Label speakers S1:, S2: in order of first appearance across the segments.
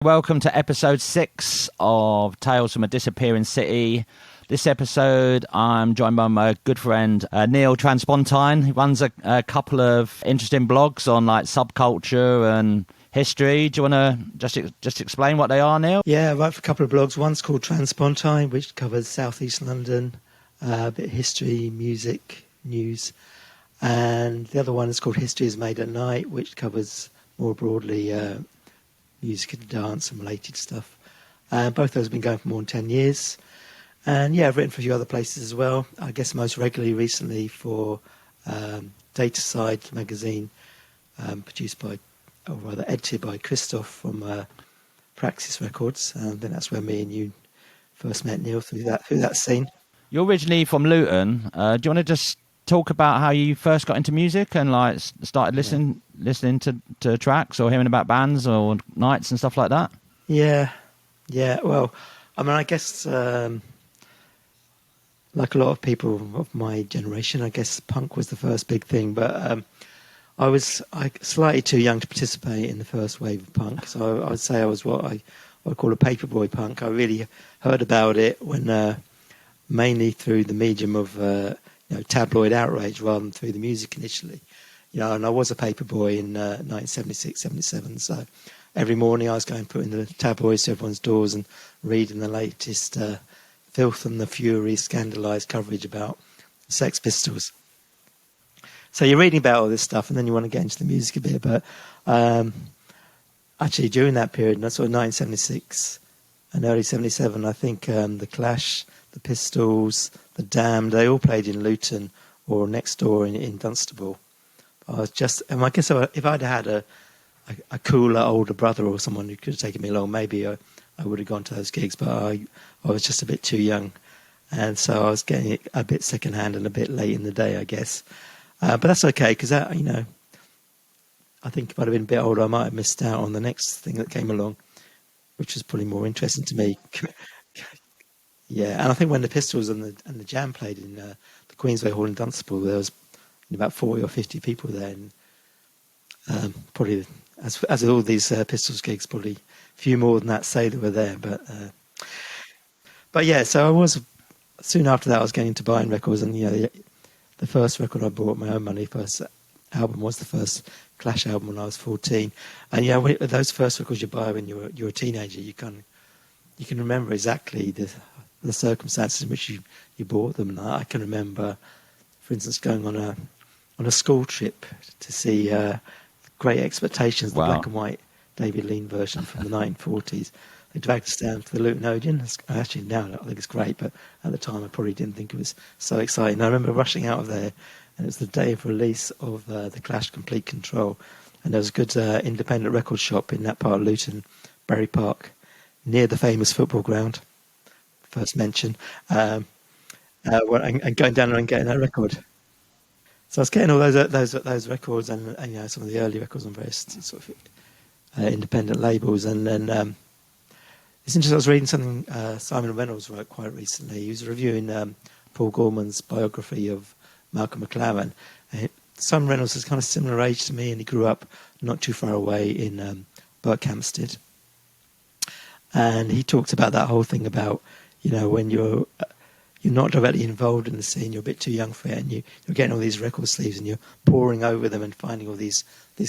S1: Welcome to episode 6 of Tales from a Disappearing City. This episode, I'm joined by my good friend Neil Transpontine. He runs a couple of interesting blogs on like subculture and history. Do you want to just explain what they are, Neil?
S2: Yeah, I write for a couple of blogs. One's called Transpontine, which covers southeast London, a bit of history, music, news. And the other one is called History is Made at Night, which covers more broadly music and dance and related stuff. Both of those have been going for more than 10 years. And yeah, I've written for a few other places as well. I guess most regularly recently for Dataside magazine, produced by, or rather edited by Christoph from Praxis Records. Then that's where me and you first met, Neil, through that scene.
S1: You're originally from Luton. Do you want to just talk about how you first got into music and like started listening to tracks or hearing about bands or nights and stuff like that?
S2: Yeah. Well, I mean, I guess like a lot of people of my generation, I guess punk was the first big thing. But I was slightly too young to participate in the first wave of punk. So I would say I was what I would call a paperboy punk. I really heard about it when mainly through the medium of tabloid outrage rather than through the music initially. And I was a paperboy in 1976, 77. So every morning I was going putting the tabloids to everyone's doors and reading the latest filth and the fury, scandalised coverage about the Sex Pistols. So you're reading about all this stuff and then you want to get into the music a bit. But actually during that period, that's sort of 1976 and early 77, I think the Clash, the Pistols, the Damned, they all played in Luton or next door in Dunstable. I guess if I'd had a cooler older brother or someone who could have taken me along, maybe I would have gone to those gigs, but I was just a bit too young. And so I was getting it a bit secondhand and a bit late in the day, I guess. But that's okay, because I think if I'd have been a bit older, I might have missed out on the next thing that came along, which was probably more interesting to me. Yeah, and I think when the Pistols and the Jam played in the Queensway Hall in Dunstable, there was about 40 or 50 people there, and probably as with all these Pistols gigs, probably a few more than that say that were there. But yeah, so I was soon after that I was getting into buying records, and the first record I bought my own money, first album was the first Clash album when I was 14, and those first records you buy when you're a teenager, you can remember exactly the circumstances in which you bought them. And I can remember, for instance, going on a school trip to see Great Expectations, the black and white David Lean version from the 1940s. They dragged us down to the Luton Odeon. Actually, now I think it's great, but at the time I probably didn't think it was so exciting. I remember rushing out of there, and it was the day of release of the Clash Complete Control. And there was a good independent record shop in that part of Luton, Bury Park, near the famous football ground, first mention, and going down there and getting that record. So I was getting all those records and some of the early records on various sort of independent labels. And then it's interesting, I was reading something Simon Reynolds wrote quite recently. He was reviewing Paul Gorman's biography of Malcolm McLaren. Simon Reynolds is kind of similar age to me, and he grew up not too far away in Berkhamsted. And he talks about that whole thing about, when you're not directly involved in the scene, you're a bit too young for it, and you're getting all these record sleeves and you're poring over them and finding all these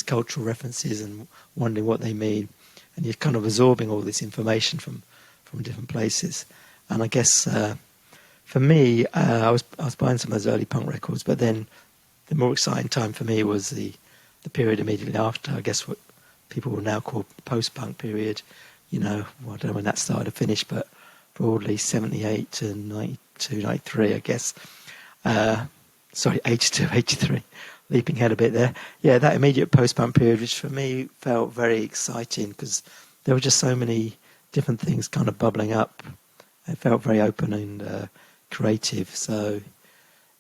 S2: cultural references and wondering what they mean, and you're kind of absorbing all this information from different places. And I guess for me, I was buying some of those early punk records, but then the more exciting time for me was the period immediately after, I guess what people will now call post-punk period. I don't know when that started or finished, but broadly 78 to 92, 93, I guess. 82, 83. Leaping ahead a bit there. Yeah, that immediate post-punk period, which for me felt very exciting because there were just so many different things kind of bubbling up. It felt very open and creative. So,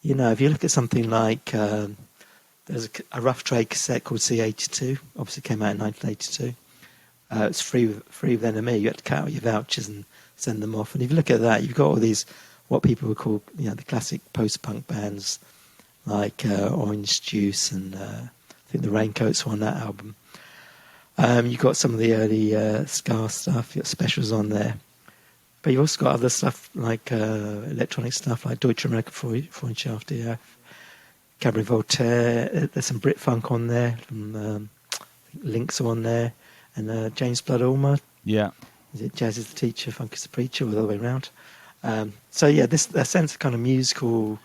S2: if you look at something like there's a Rough Trade cassette called C82, obviously came out in 1982. It's free with NME. You had to cut out your vouchers and send them off. And if you look at that, you've got all these, what people would call, the classic post-punk bands like Orange Juice and I think the Raincoats were on that album. You've got some of the early ska stuff, you've got specials on there. But you've also got other stuff like electronic stuff like Deutsche Amerika Freundschaft, Cabaret Voltaire. There's some Brit funk on there. I think Links are on there. And James Blood Ulmer.
S1: Yeah.
S2: Is it Jazz is the teacher, funk is the preacher, or the other way around? So yeah, a sense of kind of musical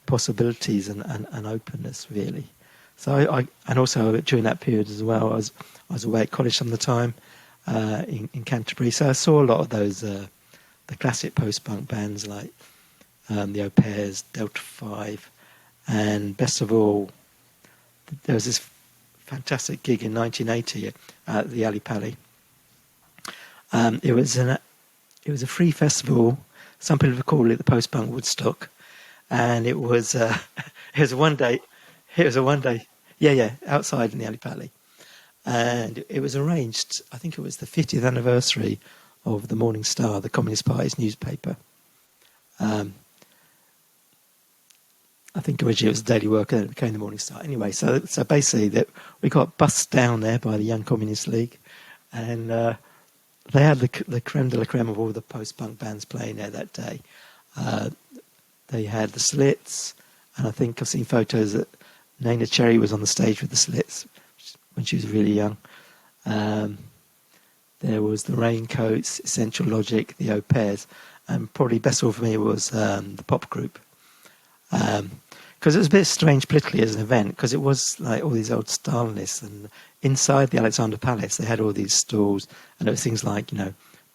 S2: possibilities and openness, really. So and also during that period as well, I was away at college some of the time in Canterbury. So I saw a lot of those the classic post-punk bands like the Au Pairs, Delta 5, and best of all, there was this fantastic gig in 1980 at the Ali Pali. It was a free festival. Some people call it the post-punk Woodstock, and it was a one day. Outside in the Ali Pali, and it was arranged. I think it was the 50th anniversary of the Morning Star, the Communist Party's newspaper. I think originally it was the Daily Worker, then it became the Morning Star. Anyway, so basically that we got bussed down there by the Young Communist League, and they had the creme de la creme of all the post-punk bands playing there that day. They had the Slits, and I think I've seen photos that Nana Cherry was on the stage with the Slits when she was really young. There was the Raincoats, Essential Logic, the Au Pairs, and probably best of all for me was the pop group. Because it was a bit strange politically as an event, because it was like all these old Stalinists, and inside the Alexander Palace they had all these stalls, and there was things like,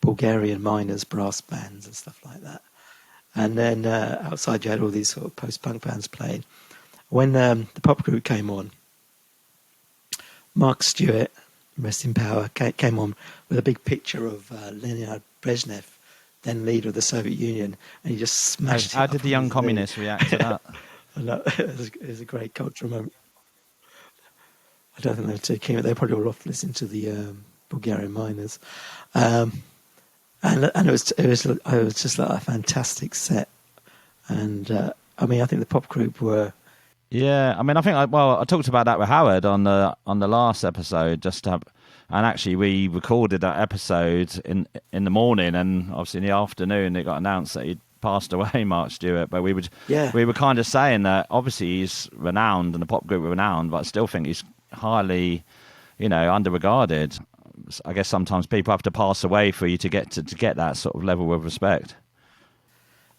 S2: Bulgarian miners, brass bands and stuff like that. And then outside you had all these sort of post-punk bands playing. When the pop group came on, Mark Stewart, rest in power, came on with a big picture of Leonid Brezhnev, then leader of the Soviet Union, and he just smashed it.
S1: How did the Young Communists react to that?
S2: It was a great cultural moment. I don't think they were too keen, but they were probably all off listening to the Bulgarian miners. And it was just like a fantastic set. And I think the pop group were.
S1: Yeah, I think I talked about that with Howard on the last episode, and actually we recorded that episode in the morning, and obviously in the afternoon it got announced that he'd passed away, Mark Stewart. But we were kind of saying that obviously he's renowned and the pop group were renowned, but I still think he's highly, underregarded. I guess sometimes people have to pass away for you to get that sort of level of respect.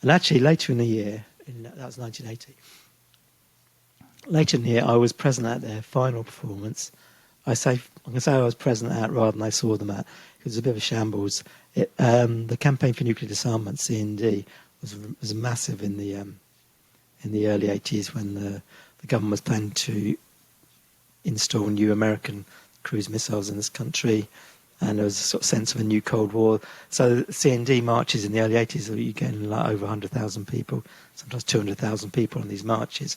S2: And actually later in the year, that was 1980. Later in the year, I was present at their final performance. I'm going to say I was present at rather than I saw them at. It was a bit of a shambles. The Campaign for Nuclear Disarmament, C&D, was massive in the early 80s when the government was planning to install new American cruise missiles in this country, and there was a sort of sense of a new Cold War. So C&D marches in the early 80s, you're getting like over 100,000 people, sometimes 200,000 people on these marches.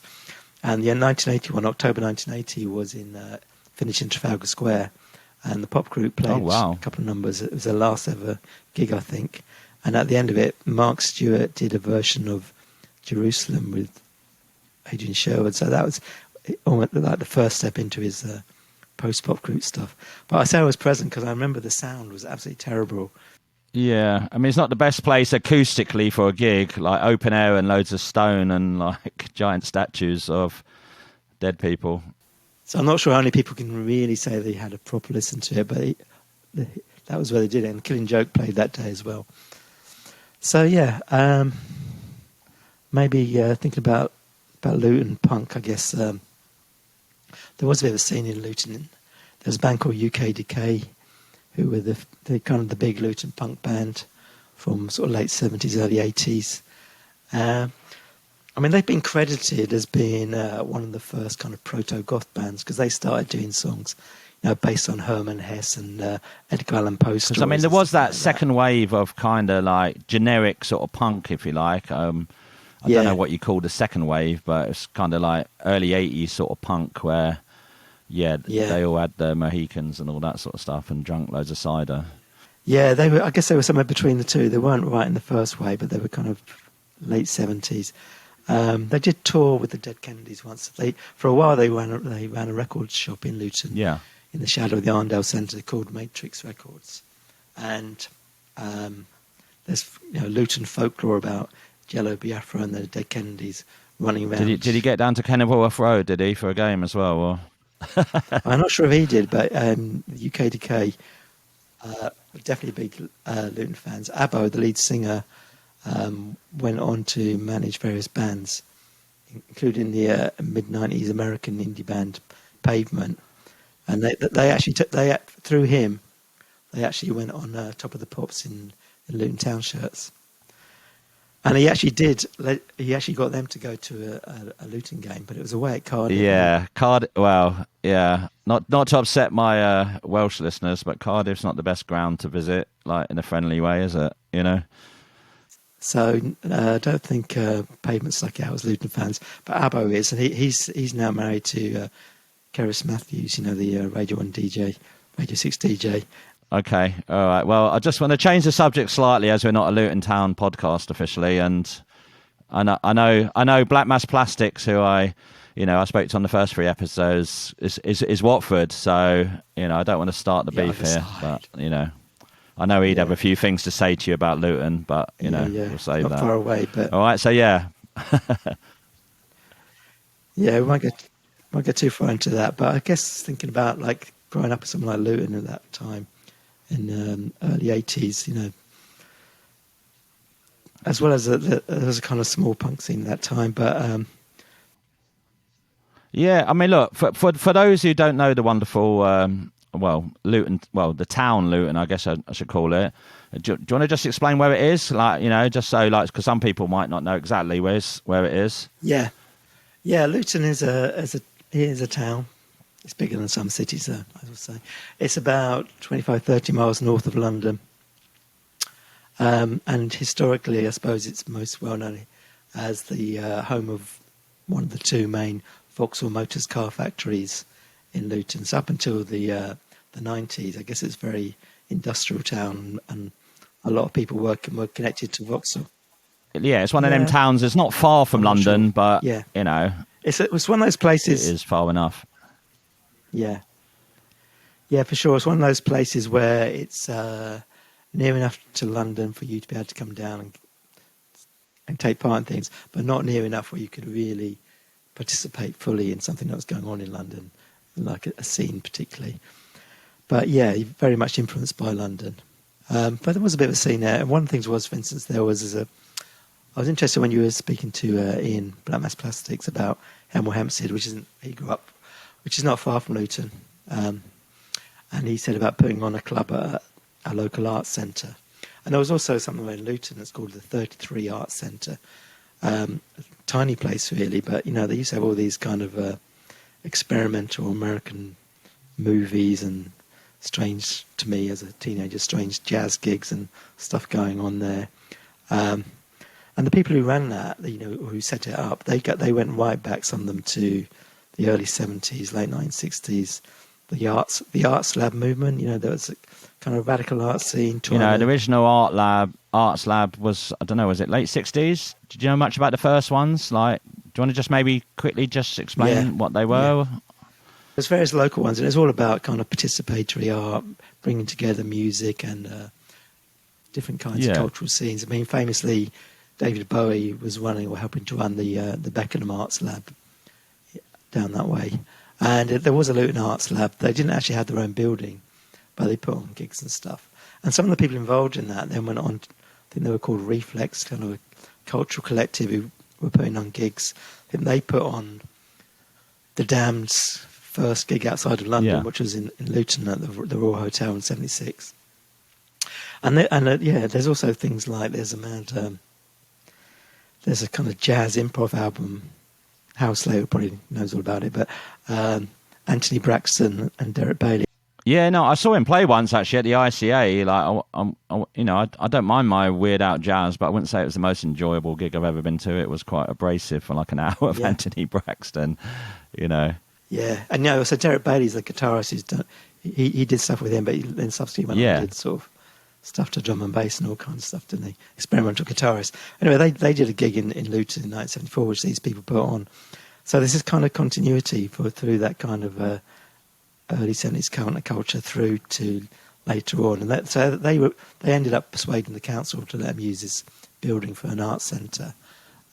S2: And the October 1980 was finished in Trafalgar Square, and the pop group played a couple of numbers. It was their last ever gig, I think. And at the end of it, Mark Stewart did a version of Jerusalem with Adrian Sherwood. So that was almost like the first step into his post-pop group stuff. But I say I was present because I remember the sound was absolutely terrible.
S1: Yeah, it's not the best place acoustically for a gig, like open air and loads of stone and like giant statues of dead people.
S2: So I'm not sure how many people can really say they had a proper listen to it, but that was where they did it. And Killing Joke played that day as well. So yeah, maybe thinking about Luton punk, I guess there was a bit of a scene in Luton. There was a band called UK Decay, who were the kind of the big Luton punk band from sort of late 70s, early 80s. They've been credited as being one of the first kind of proto-goth bands because they started doing songs, based on Herman Hesse and Edgar Allan Poe stories.
S1: Because there was that second wave of kind of like generic sort of punk, if you like. I don't know what you call the second wave, but it's kind of like early 80s sort of punk where... Yeah, they all had the Mohicans and all that sort of stuff and drunk loads of cider.
S2: Yeah, I guess they were somewhere between the two. They weren't right in the first way, but they were kind of late 70s. They did tour with the Dead Kennedys once. For a while, they ran a record shop in Luton.
S1: Yeah.
S2: in the shadow of the Arndale Centre called Matrix Records. And there's Luton folklore about Jello Biafra and the dead Kennedys running around.
S1: Did he get down to Kenilworth Road, did he, for a game as well? Or?
S2: I'm not sure if he did, but UKDK definitely big Luton fans. Abbo, the lead singer, went on to manage various bands, including the mid-90s American indie band Pavement. And they actually through him, they actually went on Top of the Pops in Luton Town shirts. And he actually got them to go to a Luton game, but it was away at Cardiff.
S1: Yeah, Cardiff. Well, yeah, not to upset my Welsh listeners, but Cardiff's not the best ground to visit, like in a friendly way, is it?
S2: So I don't think Pavement stuck out as Luton fans, but Abbo is, and he's now married to Keris Matthews, the Radio 1 DJ, Radio 6 DJ.
S1: Okay, all right. Well, I just want to change the subject slightly, as we're not a Luton Town podcast officially, and I know Black Mass Plastics, who I spoke to on the first 3 episodes, is Watford. So I don't want to start the beef here, but I know he'd have a few things to say to you about Luton, but we'll save
S2: not
S1: that.
S2: Far away, but
S1: all right. So yeah,
S2: we might get too far into that, but I guess thinking about like growing up with something like Luton at that time in early 80s, as well as there was a kind of small punk scene at that time, but
S1: yeah. I mean, look, for those who don't know the wonderful Luton, the town Luton, I guess I should call it. Do you want to just explain where it is, just so because some people might not know exactly where it is.
S2: Yeah. Luton is a town. It's bigger than some cities, though, I would say. It's about 25, 30 miles north of London. And historically, I suppose it's most well known as the home of one of the 2 main Vauxhall Motors car factories in Luton. So up until the 90s, I guess it's a very industrial town, and a lot of people were connected to Vauxhall.
S1: Yeah, it's one of them towns. It's not far from London, but
S2: it's one of those places.
S1: It is far enough.
S2: Yeah, for sure. It's one of those places where it's near enough to London for you to be able to come down and take part in things, but not near enough where you could really participate fully in something that was going on in London, like a scene particularly. But yeah, very much influenced by London. But there was a bit of a scene there. And one of the things was, for instance, I was interested when you were speaking to Ian, Black Mass Plastics, about Hemel Hempstead, he grew up, which is not far from Luton. And he said about putting on a club at a local arts centre. And there was also something in Luton that's called the 33 Arts Centre. Tiny place, really, but, they used to have all these kind of experimental American movies and strange, to me as a teenager, strange jazz gigs and stuff going on there. And the people who ran that, who set it up, they went right back, some of them, to the early 70s, late 1960s, the arts lab movement. There was a kind of radical art scene.
S1: The original arts lab was, I don't know, was it late 60s? Did you know much about the first ones? Like, do you want to just maybe quickly just explain what they were? Yeah.
S2: There's various local ones, and it's all about kind of participatory art, bringing together music and different kinds of cultural scenes. I mean, famously, David Bowie was running or helping to run the Beckenham Arts Lab down that way. And there was a Luton Arts Lab. They didn't actually have their own building, but they put on gigs and stuff. And some of the people involved in that then went on, I think they were called Reflex, kind of a cultural collective who were putting on gigs. I think they put on the Damned's first gig outside of London, which was in Luton at the Royal Hotel in 76. And there's also things like there's a kind of jazz improv album. Hal Slater probably knows all about it, but Anthony Braxton and Derek Bailey.
S1: Yeah, no, I saw him play once actually at the ICA. Like, I don't mind my weird out jazz, but I wouldn't say it was the most enjoyable gig I've ever been to. It was quite abrasive for like an hour of Anthony Braxton,
S2: Yeah, and so Derek Bailey's the guitarist. He did stuff with him, but then subsequently went on and did sort of stuff to drum and bass and all kinds of stuff, didn't he? Experimental guitarist. Anyway, they did a gig in Luton in 1974, which these people put on. So this is kind of continuity through that kind of early 70s counterculture through to later on. And so they ended up persuading the council to let them use this building for an arts centre.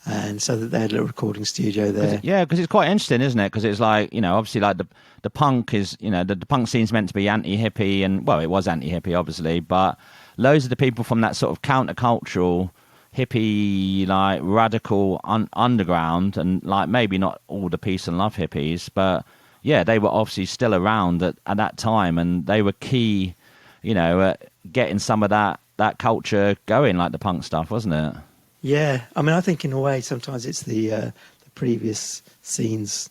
S2: And so that they had a little recording studio there.
S1: Because it's quite interesting, isn't it? Because it's like, obviously like the punk is, the punk scene's meant to be anti-hippie, and well, it was anti-hippie, obviously, but loads of the people from that sort of countercultural, hippie, like radical underground, and like maybe not all the peace and love hippies, but yeah, they were obviously still around at that time, and they were key, at getting some of that culture going, like the punk stuff, wasn't it?
S2: Yeah, I mean, I think in a way sometimes it's the previous scenes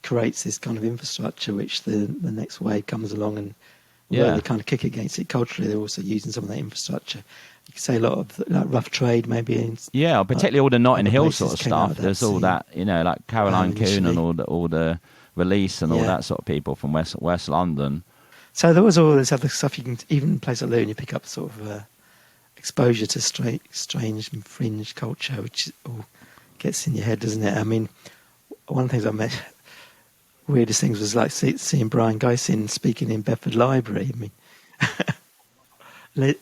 S2: creates this kind of infrastructure which the next wave comes along, and although they kind of kick against it culturally, they're also using some of that infrastructure. You could say a lot of like rough trade maybe.
S1: Particularly all the Notting Hill sort of stuff.
S2: That
S1: There's all that, like Caroline Coon and all the Release and all that sort of people from West London.
S2: So there was all this other stuff. You can, even in a place like Luton, you pick up sort of exposure to strange and fringe culture, which all gets in your head, doesn't it? I mean, one of the things I met, weirdest things was like seeing Brian Geising speaking in Bedford Library. I mean,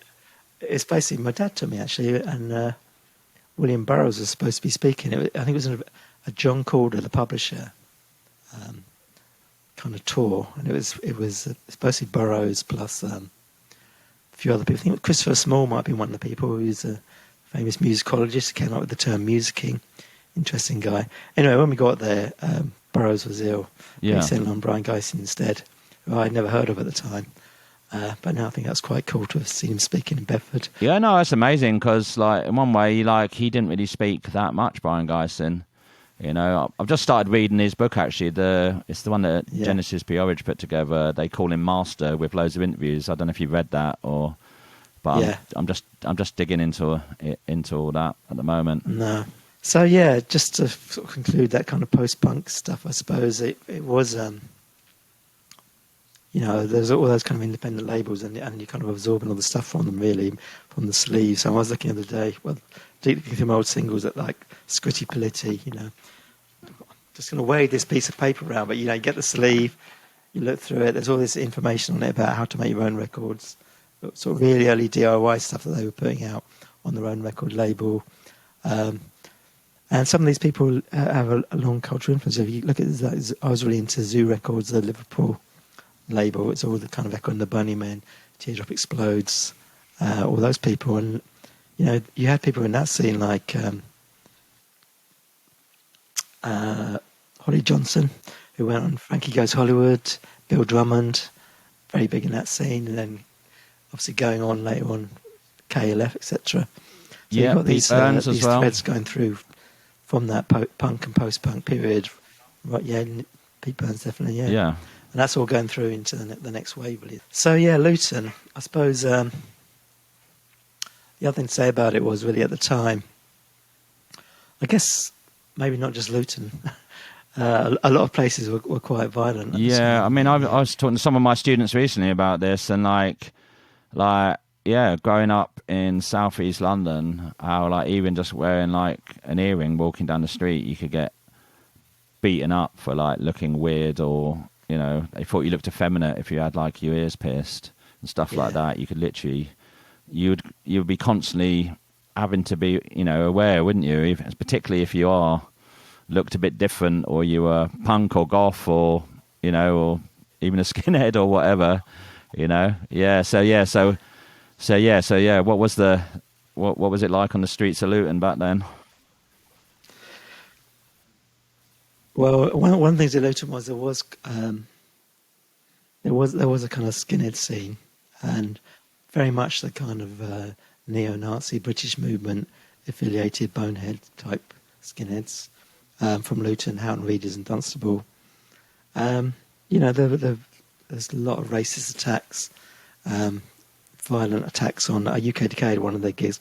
S2: it's basically, my dad took me actually, and William Burroughs was supposed to be speaking. I think it was a John Calder, the publisher, kind of tour, and it was supposed to be Burroughs plus a few other people. I think Christopher Small might be one of the people who's a famous musicologist who came up with the term musicking. Interesting guy. Anyway, when we got there, Burroughs was ill.
S1: Yeah.
S2: They sent on Brian Geising instead, who I'd never heard of at the time. But now I think that's quite cool to have seen him speaking in Bedford.
S1: Yeah, no, that's amazing because, like, in one way, like, he didn't really speak that much, Brian Geising. I've just started reading his book actually. It's the one that Genesis Peorage put together. They call him Master, with loads of interviews. I don't know if you've read that but I'm just digging into all that at the moment.
S2: No. So yeah, just to sort of conclude that kind of post-punk stuff, I suppose it was. There's all those kind of independent labels, and you're kind of absorbing all the stuff from them, really, from the sleeves. So I was looking the other day, looking through my old singles at like Scritti Politti, just going to wave this piece of paper around, but you get the sleeve, you look through it, there's all this information on it about how to make your own records, sort of really early DIY stuff that they were putting out on their own record label. And some of these people have a long cultural influence. If you look at that, I was really into Zoo Records, the Liverpool label. It's all the kind of Echo and the Bunnymen, Teardrop Explodes, all those people. And, you had people in that scene like Holly Johnson, who went on Frankie Goes Hollywood, Bill Drummond, very big in that scene, and then obviously going on later on, KLF, etc. So you've got
S1: Pete Burns as well.
S2: Threads going through from that punk and post-punk period. Right, yeah, Pete Burns definitely, yeah.
S1: Yeah.
S2: And that's all going through into the next wave, really. So, yeah, Luton, I suppose the other thing to say about it was really at the time, I guess maybe not just Luton, a lot of places were quite violent.
S1: Yeah, I mean, I was talking to some of my students recently about this, and growing up in southeast London, how like even just wearing like an earring walking down the street, you could get beaten up for like looking weird, or they thought you looked effeminate if you had like your ears pierced and stuff like that. You could literally, you'd be constantly having to be aware, wouldn't you? Particularly if you looked a bit different, or you were punk or goth, or or even a skinhead or whatever. What was it like on the streets of Luton back then?
S2: Well, one of the things in Luton was there was a kind of skinhead scene, and very much the kind of neo-Nazi British movement affiliated bonehead type skinheads from Luton, Houghton Reeders, and Dunstable. There's a lot of racist attacks, violent attacks on UK Decade. One of their gigs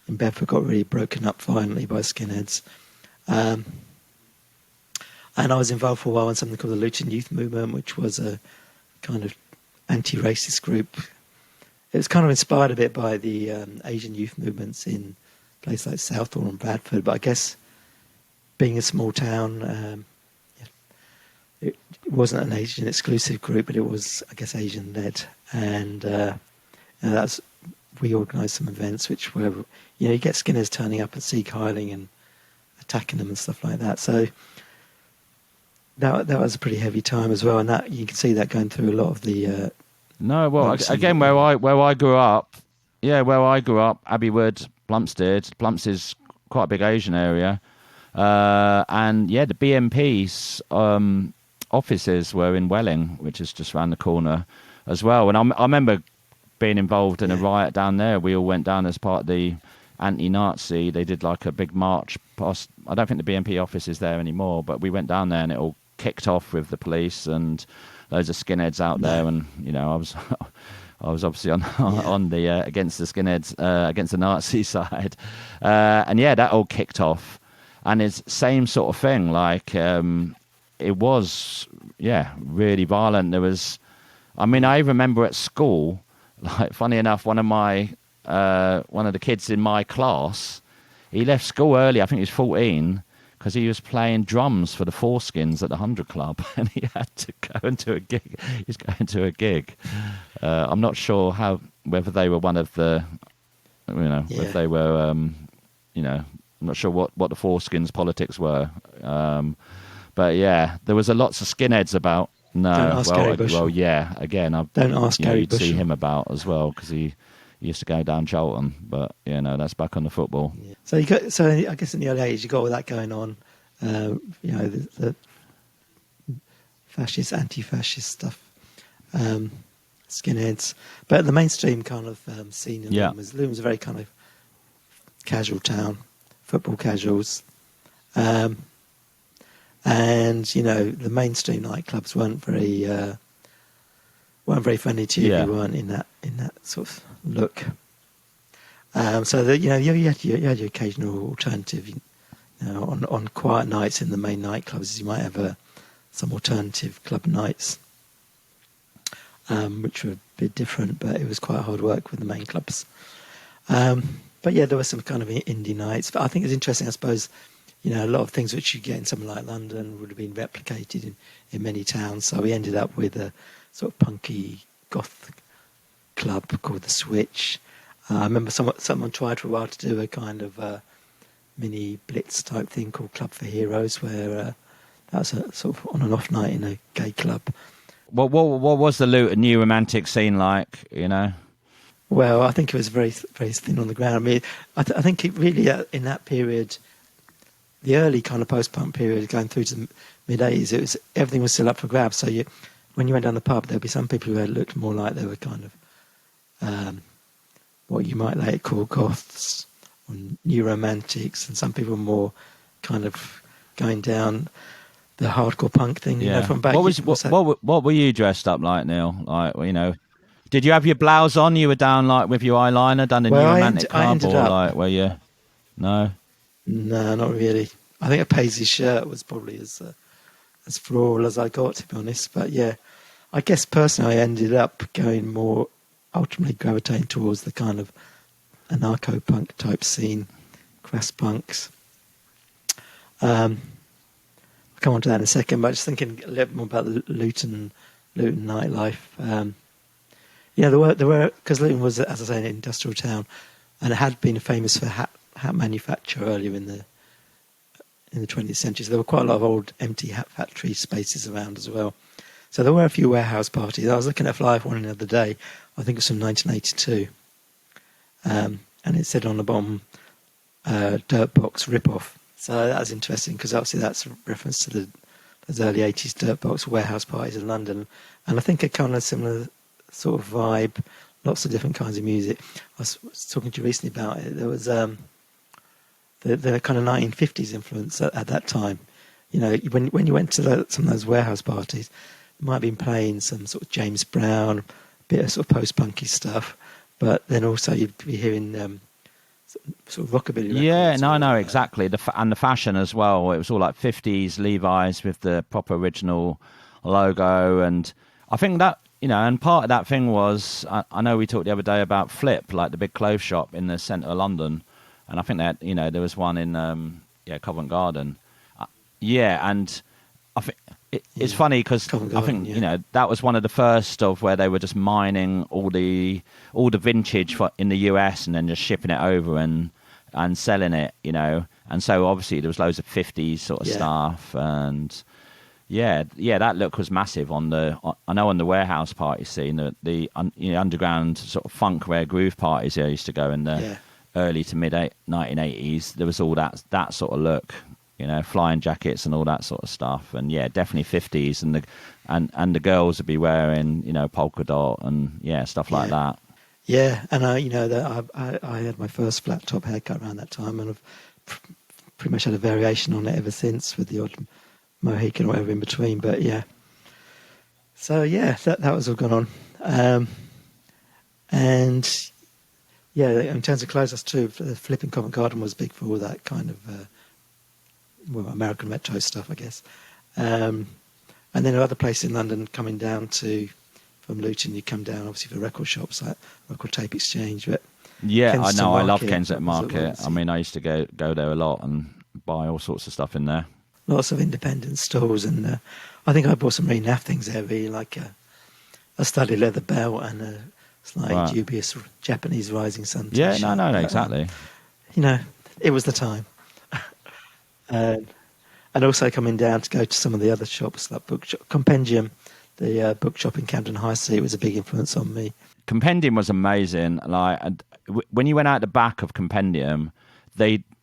S2: in Bedford got really broken up violently by skinheads. And I was involved for a while in something called the Luton Youth Movement, which was a kind of anti-racist group. It was kind of inspired a bit by the Asian youth movements in places like Southall and Bradford. But I guess being a small town, it wasn't an Asian exclusive group, but it was, I guess, Asian led, and that's we organised some events which were, you get Skinners turning up at Sea Hiling and attacking them and stuff like that. So that was a pretty heavy time as well, and that you can see that going through a lot of the.
S1: No, well, again, where I grew up, Abbeywood, Plumstead's quite a big Asian area, and the BMP's offices were in Welling, which is just around the corner as well. And I remember being involved in a riot down there. We all went down as part of the anti-Nazi. They did like a big march past. I don't think the BMP office is there anymore, but we went down there and it all kicked off with the police and loads of skinheads out there. And I was obviously on the against the skinheads, against the Nazi side, and that all kicked off. And it's same sort of thing. Like it was really violent. There was, I remember at school. Like, funny enough, one of the kids in my class, he left school early. I think he was 14 because he was playing drums for the Foreskins at the 100 Club, and he had to go into a gig. He's going to a gig. I'm not sure whether they were one of the, if they were, I'm not sure what the Foreskins politics were. But there was lots of skinheads about. No, again,
S2: don't ask Gary
S1: you'd
S2: Bushell.
S1: See him about as well because he used to go down Charlton, but that's back on the football.
S2: Yeah. So I guess in the early 80s you got all that going on, the fascist, anti-fascist stuff, skinheads, but the mainstream kind of scene in Luton was a very kind of casual town, football casuals. And the mainstream nightclubs weren't very friendly to you. You weren't in that sort of look. So that you had your occasional alternative. On quiet nights in the main nightclubs, you might have some alternative club nights, which were a bit different. But it was quite hard work with the main clubs. But there were some kind of indie nights. But I think it's interesting, I suppose. A lot of things which you get in somewhere like London would have been replicated in many towns. So we ended up with a sort of punky goth club called The Switch. I remember someone tried for a while to do a kind of mini blitz type thing called Club for Heroes, where that was a sort of on and off night in a gay club.
S1: What was the Luton new romantic scene like,
S2: Well, I think it was very, very thin on the ground. I think it really, in that period, the early kind of post-punk period going through to the mid-80s, everything was still up for grabs. So when you went down the pub, there'd be some people who looked more like they were kind of what you might later call goths or new romantics, and some people more kind of going down the hardcore punk thing. From back.
S1: What were you dressed up like, Neil? Like, did you have your blouse on? You were down like with your eyeliner, done in New Romantic Club, or like were you? No.
S2: No, not really. I think a Paisley shirt was probably as floral as I got, to be honest. But I guess personally I ended up going more, ultimately gravitating towards the kind of anarcho-punk type scene, crass punks. I'll come on to that in a second, but just thinking a little bit more about the Luton nightlife. There were because Luton was, as I say, an industrial town, and it had been famous for hat manufacture earlier in the 20th century. So there were quite a lot of old empty hat factory spaces around as well. So there were a few warehouse parties. I was looking at a flyer for one the other day. I think it was from 1982. And it said on the bottom, Dirtbox Rip-Off. So that was interesting because obviously that's a reference to those early 80s Dirtbox warehouse parties in London. And I think a kind of similar sort of vibe, lots of different kinds of music. I was talking to you recently about it. There was the kind of 1950s influence at that time. When you went to some of those warehouse parties, you might have been playing some sort of James Brown, a bit of sort of post-punky stuff, but then also you'd be hearing sort of rockabilly records.
S1: No, exactly. And the fashion as well. It was all like 50s Levi's with the proper original logo. And I think that, and part of that thing was, I know we talked the other day about Flip, like the big clothes shop in the centre of London. And I think that, there was one in, Covent Garden. And I think it's funny because
S2: Covent
S1: I
S2: Garden,
S1: think that was one of the first of where they were just mining all the vintage in the US and then just shipping it over and selling it, and so obviously there was loads of 50s sort of stuff, and that look was massive on the warehouse party scene, the underground sort of funk rare groove parties I used to go in the early to mid 1980s. There was all that sort of look. Flying jackets and all that sort of stuff, and definitely 50s, and the girls would be wearing polka dot and stuff like that.
S2: Yeah, and I had my first flat top haircut around that time, and I've pretty much had a variation on it ever since, with the odd Mohican or whatever in between. But so that was all gone on, and in terms of clothes, that's true. Flipping Covent Garden was big for all that kind of. American retro stuff, I guess. And then other places in London coming down from Luton, you come down obviously for record shops like Record Tape Exchange. But
S1: I know, I love Kensington Market. I mean, I used to go there a lot and buy all sorts of stuff in there.
S2: Lots of independent stores, and I think I bought some really naff things there, really, like a studded leather belt and a slightly dubious Japanese Rising Sun t-shirt.
S1: Yeah, no, exactly.
S2: It was the time. And also coming down to go to some of the other shops like Compendium, the bookshop in Camden High Street, was a big influence on me.
S1: Compendium was amazing. When you went out the back of Compendium,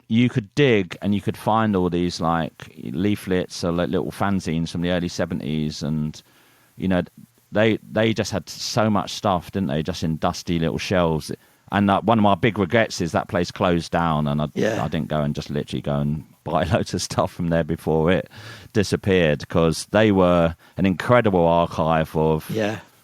S1: you could dig and you could find all these leaflets or little fanzines from the early 70s, and they just had so much stuff, didn't they? Just in dusty little shelves. And one of my big regrets is that place closed down, and I didn't go and just literally go and buy loads of stuff from there before it disappeared, because they were an incredible archive of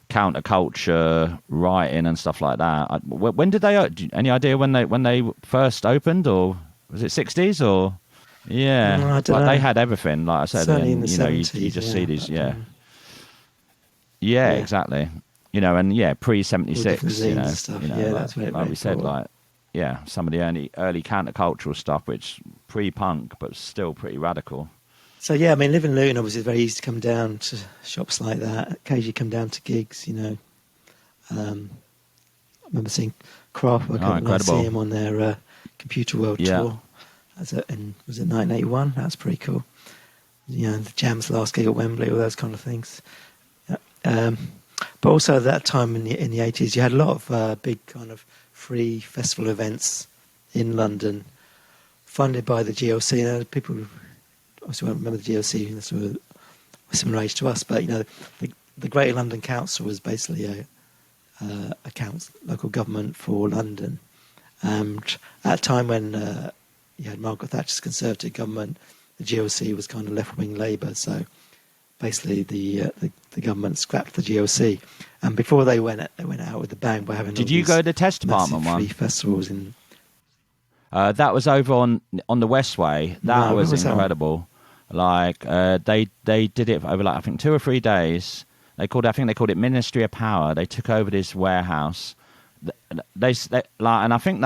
S1: counterculture writing and stuff like that. When did they? Any idea when they first opened, or was it 60s or? Yeah,
S2: no, I don't know.
S1: They had everything. Like I said,
S2: certainly in the 70s,
S1: you just see these. Yeah, exactly. And pre-76,
S2: stuff.
S1: that's
S2: when it
S1: like we said, some of the early countercultural stuff, which pre-punk, but still pretty radical.
S2: So I mean, living in Luton, obviously, it's very easy to come down to shops like that. Occasionally, come down to gigs. I remember seeing Kraftwerk. I see him on their Computer World tour. Was it 1981? That was pretty cool. The Jam's last gig at Wembley, all those kind of things. But also at that time in the 80s, you had a lot of big kind of free festival events in London, funded by the GLC. People obviously won't remember the GLC, that's sort of a similar age to us, but the Greater London Council was basically a local government for London. At a time when you had Margaret Thatcher's Conservative government, the GLC was kind of left-wing Labour, so basically the government scrapped the GLC, and before they went out with a bang by having.
S1: Did you go to the Test Department one?
S2: Free festivals in.
S1: That was over on the Westway. That was incredible. They did it over I think 2 or 3 days. I think they called it Ministry of Power. They took over this warehouse. And I think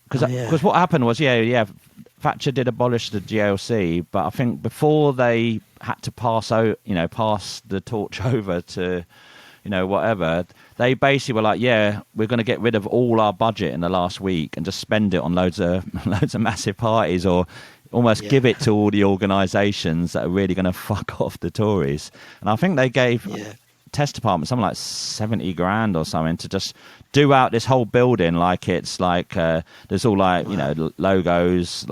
S1: because what happened was Thatcher did abolish the GLC, but I think before they had to pass the torch over to, whatever, they basically were like, we're going to get rid of all our budget in the last week and just spend it on loads of massive parties, or almost give it to all the organisations that are really going to fuck off the Tories. And I think they gave Test Department something like 70 grand or something to just do out this whole building it's there's all logos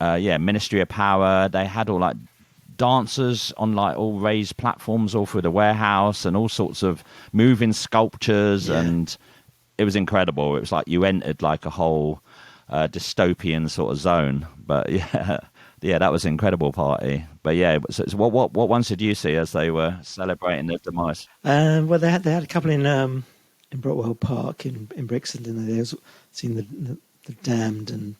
S1: Ministry of Power. They had all dancers on all raised platforms all through the warehouse and all sorts of moving sculptures, and it was incredible. It was like you entered a whole dystopian sort of zone. But that was an incredible party. But so what ones did you see as they were celebrating their demise?
S2: Well, they had a couple in Brockwell Park in Brixton, didn't they? They was seeing the Damned, and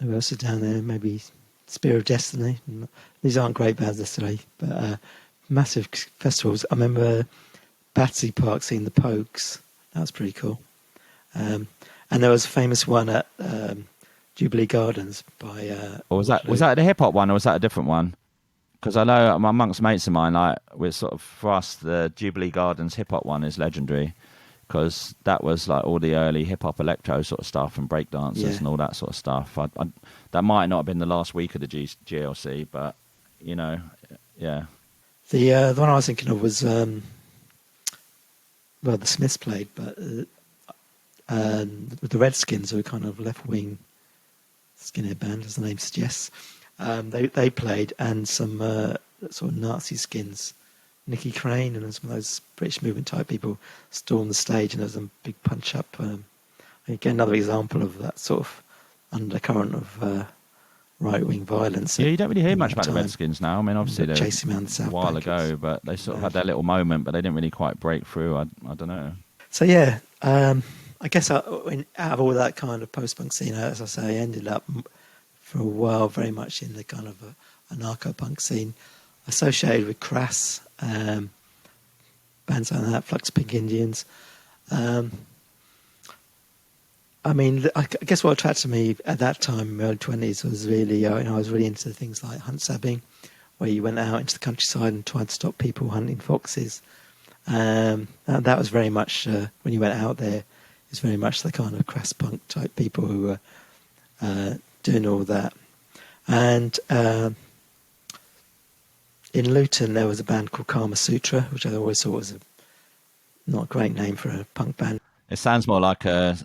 S2: who else is down there? Maybe Spear of Destiny. These aren't great bands necessarily, but massive festivals. I remember Battersea Park seeing the Pokes. That was pretty cool. And there was a famous one at Jubilee Gardens by.
S1: Or was that the hip hop one, or was that a different one? Because I know amongst mates of mine, like we're sort of, for us, the Jubilee Gardens hip hop one is legendary, because that was like all the early hip hop electro sort of stuff and breakdancers and all that sort of stuff. That might not have been the last week of the GLC, but yeah.
S2: The one I was thinking of was the Smiths played, but with the Redskins, who were kind of left wing skinhead band, as the name suggests. They played, and some sort of Nazi skins, Nicky Crane and some of those British movement type people stormed the stage, and there was a big punch up. Again, another example of that sort of undercurrent of right wing violence.
S1: Yeah, you don't really hear much about the Redskins now. I mean, obviously they're
S2: chasing around the South
S1: a while
S2: Bank
S1: ago, but they sort of had their little moment, but they didn't really quite break through. I don't know.
S2: So yeah, I guess out of all that kind of post-punk scene, as I say, I ended up for a while very much in the kind of anarcho-punk scene, associated with Crass, bands like that, Flux Pink Indians. I mean, I guess what attracted me at that time, in my early 20s, was really, I was really into things like hunt sabbing, where you went out into the countryside and tried to stop people hunting foxes. And that was very much, when you went out there, it was very much the kind of crass punk type people who were doing all that. And in Luton, there was a band called Kama Sutra, which I always thought was not a great name for a punk band.
S1: It sounds more like a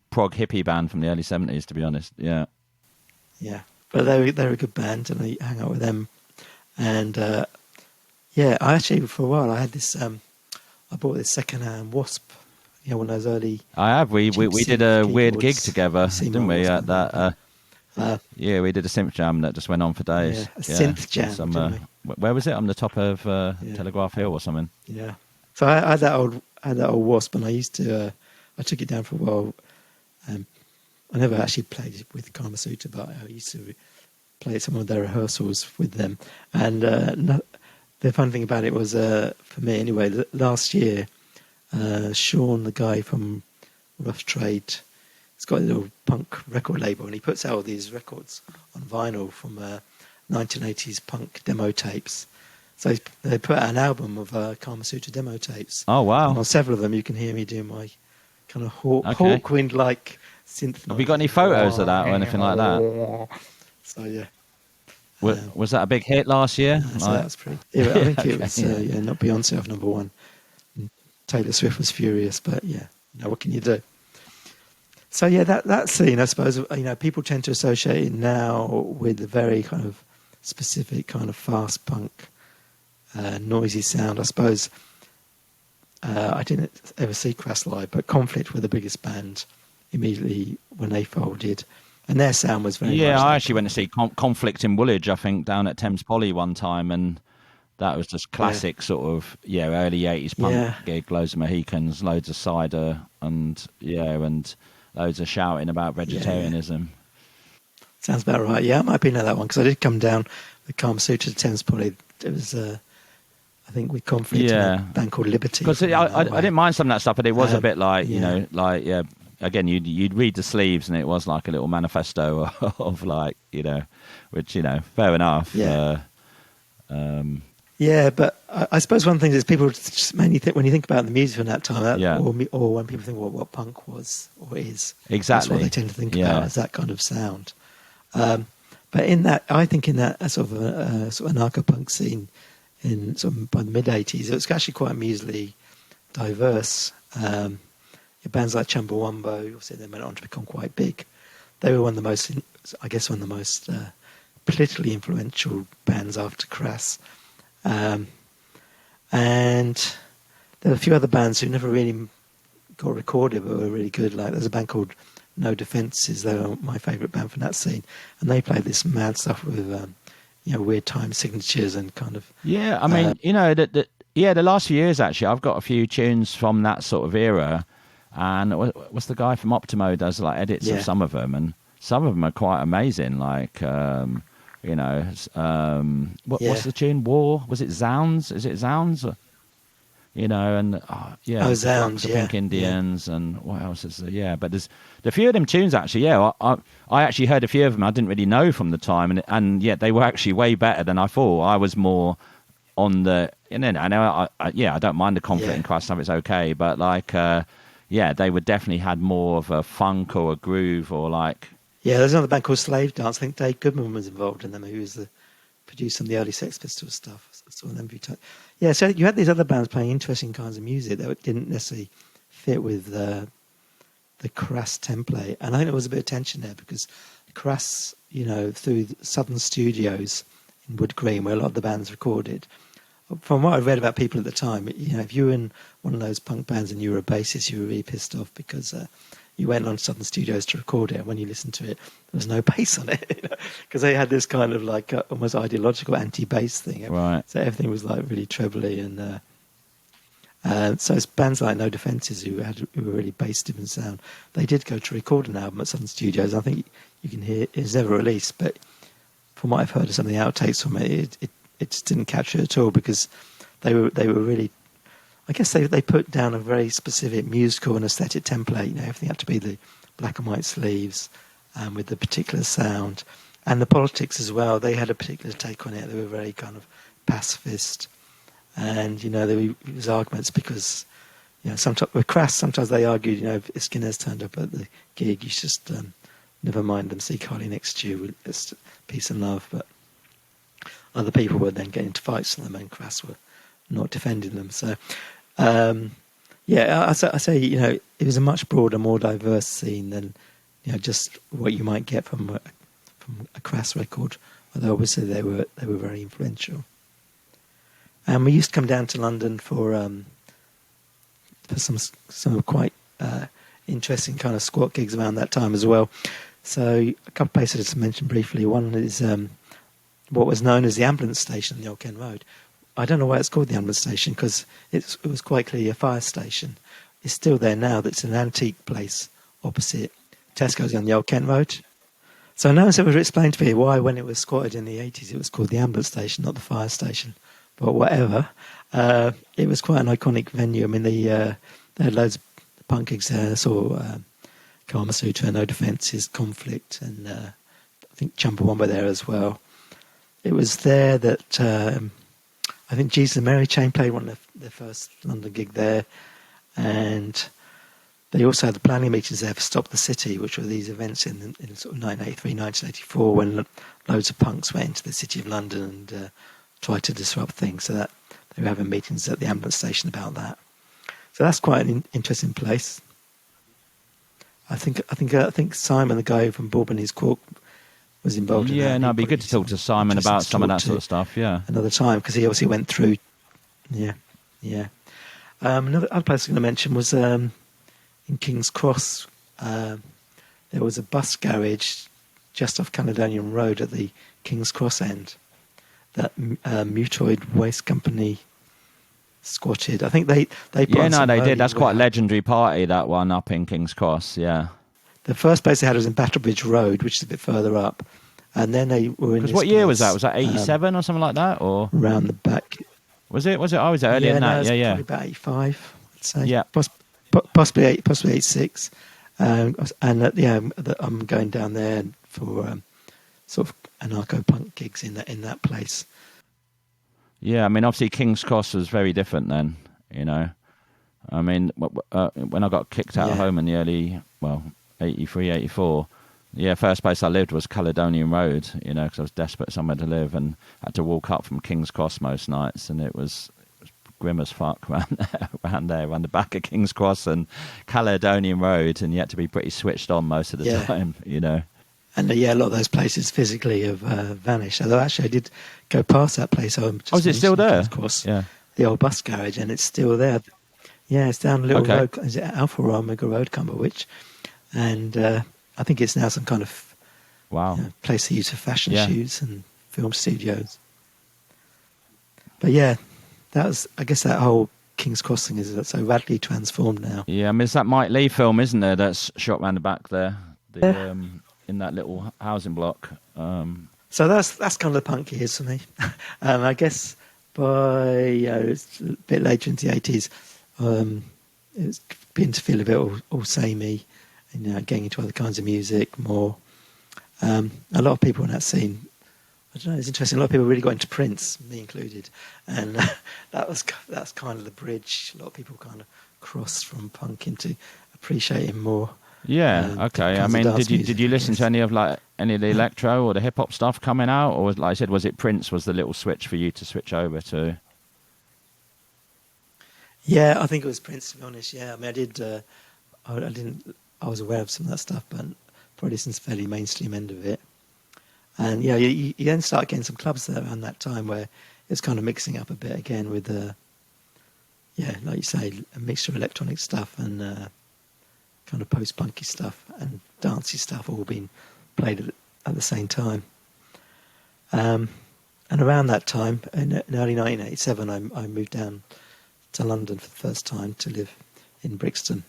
S1: prog hippie band from the early 70s, to be honest. Yeah.
S2: Yeah. But they're a good band, and I hang out with them. And I actually, for a while, I had this, I bought this second-hand Wasp, one of those early...
S1: I have. We did a weird gig together, didn't we? At that... we did a synth jam that just went on for days.
S2: Yeah, a synth jam, didn't we?
S1: Where was it? On the top of Telegraph Hill or something?
S2: Yeah. So I had that old Wasp, and I used to... I took it down for a while. I never actually played it with Kama Sutra, but I used to play some of their rehearsals with them. And the fun thing about it was, for me anyway, last year, Sean, the guy from Rough Trade, he's got a little punk record label, and he puts out all these records on vinyl from 1980s punk demo tapes. So they put out an album of Kama Sutra demo tapes.
S1: Oh, wow.
S2: And on several of them, you can hear me doing my kind of Hawkwind-like synth.
S1: Have you got any photos of that or anything like that?
S2: So, yeah.
S1: Was that a big hit last year?
S2: So that was pretty... Yeah, I think it was not Beyonce off number one. And Taylor Swift was furious, but what can you do? So that scene, I suppose, people tend to associate it now with a very kind of specific kind of fast punk, noisy sound. I suppose I didn't ever see Crass live, but Conflict were the biggest band immediately when they folded. And their sound was very much...
S1: Yeah, I actually went to see Conflict in Woolwich, I think, down at Thames Poly one time, and that was just classic sort of, early 80s punk gig, loads of Mohicans, loads of cider, and loads of shouting about vegetarianism.
S2: Yeah. Sounds about right. Yeah, I might have been at that one, because I did come down with Kama Sutra to Thames Poly. It was... I think with Conflict and a band called Liberty.
S1: Because I didn't mind some of that stuff, but it was a bit like, again, you'd read the sleeves and it was like a little manifesto of like, which, fair enough.
S2: Yeah. But I suppose one thing is people just mainly think, when you think about the music from that time, or when people think what punk was or is.
S1: Exactly.
S2: That's what they tend to think about, as that kind of sound. But in that, I think in that sort of anarcho-punk scene, in sort of by the mid 80s, it was actually quite musically diverse. Bands like Chumbawamba, obviously they went on to become quite big. They were one of the most politically influential bands after Crass. And there were a few other bands who never really got recorded but were really good. Like there's a band called No Defences. They were my favourite band from that scene, and they played this mad stuff with weird time signatures and kind of...
S1: Yeah, I mean, the last few years, actually, I've got a few tunes from that sort of era, and what's the guy from Optimo does, like, edits of some of them, and some of them are quite amazing, like, what's the tune? War? Was it Zounds? Is it Zounds? you know, and the
S2: Zounds,
S1: Pink
S2: yeah.
S1: Indians, and what else is there? Yeah, but there's a few of them tunes actually. Yeah, I actually heard a few of them I didn't really know from the time, and yet they were actually way better than I thought. I was more on the, and then I know, I don't mind the conflict and Christ stuff, it's okay, but like, they would definitely had more of a funk or a groove or like.
S2: Yeah, there's another band called Slave Dance. I think Dave Goodman was involved in them, who was the producer on the early Sex Pistols stuff. I saw them a few times. Yeah, so you had these other bands playing interesting kinds of music that didn't necessarily fit with the crass template. And I think there was a bit of tension there because crass, you know, through the Southern Studios in Wood Green, where a lot of the bands recorded, from what I read about people at the time, you know, if you were in one of those punk bands and you were a bassist, you were really pissed off because you went on Southern Studios to record it, and when you listened to it, there was no bass on it, because they had this kind of like almost ideological anti-bass thing.
S1: Right.
S2: So everything was like really trebly, and so it's bands like No Defences who were really bass-driven sound. They did go to record an album at Southern Studios. I think you can hear it's never released, but from what I've heard of some of the outtakes from it, it just didn't capture it at all because they were really. I guess they put down a very specific musical and aesthetic template. You know, everything had to be the black and white sleeves, with the particular sound, and the politics as well. They had a particular take on it. They were very kind of pacifist, and you know there was arguments because you know sometimes with crass. Sometimes they argued, you know, if Skinner's turned up at the gig, you should just never mind them. See Carly next to you, it's peace and love. But other people were then getting into fights with them, and crass were not defending them. So, I say, you know, it was a much broader, more diverse scene than, you know, just what you might get from a crass record. Although obviously they were very influential. And we used to come down to London for some quite interesting kind of squat gigs around that time as well. So a couple of places to mention briefly. One is what was known as the ambulance station on the Old Kent Road. I don't know why it's called the ambulance station because it was quite clearly a fire station. It's still there now. That's an antique place opposite Tesco's on the Old Kent Road. So no one's ever explained to me why, when it was squatted in the 80s, it was called the ambulance station, not the fire station. But whatever. It was quite an iconic venue. I mean, they had loads of punk gigs there. I saw Kama Sutra, No Defences, Conflict, and I think Chumbawamba there as well. It was there that I think Jesus and Mary Chain played one of their first London gig there, and they also had the planning meetings there for Stop the City, which were these events in sort of 1983, 1984, when loads of punks went into the City of London and tried to disrupt things. So that they were having meetings at the ambulance station about that. So that's quite an interesting place. I think Simon, the guy from Bourbonese Cork, was involved in that.
S1: Yeah, no, it'd be good to talk to Simon about some of that sort of stuff, yeah.
S2: Another time, because he obviously went through, yeah. Another other place I'm going to mention was in King's Cross. There was a bus garage just off Caledonian Road at the King's Cross end that Mutoid Waste Company squatted. I think they
S1: did. That's quite a legendary party, that one up in King's Cross, yeah.
S2: The first place they had was in Battlebridge Road, which is a bit further up. And then they were in.
S1: Because what year was that? Was that 87 or something like that, or
S2: around the back?
S1: Was it? I was earlier than that. Yeah.
S2: Probably about 85, I'd say.
S1: Yeah.
S2: Possibly 86. I'm going down there for sort of anarcho-punk gigs in that place.
S1: Yeah, I mean, obviously King's Cross was very different then, you know. I mean, when I got kicked out of home in the early, 83, 84, first place I lived was Caledonian Road, you know, because I was desperate somewhere to live and had to walk up from King's Cross most nights, and it was grim as fuck around the back of King's Cross and Caledonian Road, and you had to be pretty switched on most of the time, you know.
S2: And a lot of those places physically have vanished. Although actually I did go past that place.
S1: Is it still there?
S2: Of course, the old bus garage, and it's still there. Yeah, it's down a little road. Is it Alpha or Omega Road, can't remember which. And I think it's now some kind of place to use for fashion shoots and film studios. But yeah, I guess that whole King's Cross thing is so radically transformed now.
S1: Yeah, I mean, it's that Mike Leigh film, isn't there, that's shot round the back there, in that little housing block.
S2: So that's kind of the punk years for me. I guess by it's a bit later into the 80s, it was beginning to feel a bit all samey, and getting into other kinds of music more. A lot of people in that scene, I don't know, it's interesting. A lot of people really got into Prince, me included, and that's kind of the bridge. A lot of people kind of crossed from punk into appreciating more.
S1: Yeah, okay. I mean, did you listen to any of the electro or the hip hop stuff coming out, or like I said, was it Prince was the little switch for you to switch over to?
S2: Yeah, I think it was Prince, to be honest. Yeah, I mean, I did. I was aware of some of that stuff, but probably since the fairly mainstream end of it. And you then start getting some clubs there around that time where it's kind of mixing up a bit again with like you say, a mixture of electronic stuff and kind of post-punky stuff and dancey stuff all being played at the same time. And around that time, in early 1987, I moved down to London for the first time to live in Brixton.